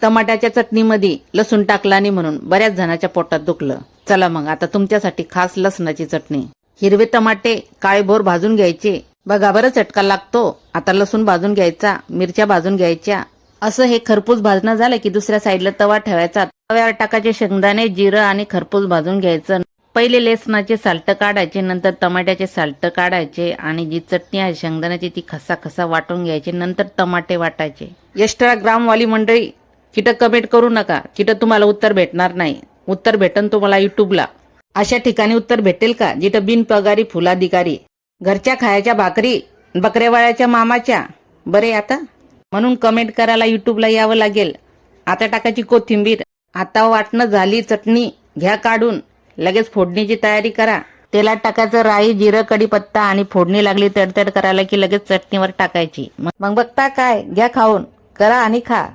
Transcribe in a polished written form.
टमाट्याच्या चटणीमध्ये लसूण टाकला नाही म्हणून बऱ्याच जणांच्या पोटात दुखलं. चला मग आता तुमच्यासाठी खास लसणाची चटणी. हिरवे टमाटे काळेभोर भाजून घ्यायचे. बघा बरं चटका लागतो. आता लसूण भाजून घ्यायचा, मिरच्या भाजून घ्यायच्या. असं हे खरपूस भाजणं झालं की दुसऱ्या साईडला तवा ठेवायचा. तव्यावर टाकायचे शेंगदाणे, जिरं आणि खरपूस भाजून घ्यायचं. पहिले लसणाचे साल्ट काढायचे, नंतर टमाट्याचे साल्ट काढायचे आणि जी चटणी आहे शेंगदाण्याची ती खसा वाटून घ्यायची. नंतर टमाटे वाटायचे. एक्स्ट्रा ग्रामवाली मंडळी चिटं कमेंट करू नका. चिटं तुम्हाला उत्तर भेटणार नाही. उत्तर भेटन तुम्हाला युट्यूबला. अशा ठिकाणी उत्तर भेटेल का जिथं बिनपगारी फुलाधिकारी. घरच्या खायच्या भाकरी बकरेवाळ्याच्या मामाच्या. बरे आता म्हणून कमेंट करायला युट्यूबला यावं लागेल. आता टाकायची कोथिंबीर. आता वाटणं झाली चटणी घ्या काढून. लगेच फोडणीची तयारी करा. तेलात टाकायचं राई, जिरं, कढीपत्ता आणि फोडणी लागली तडतड करायला की लगेच चटणीवर टाकायची. मग बघता काय, घ्या खाऊन, करा आणि खा.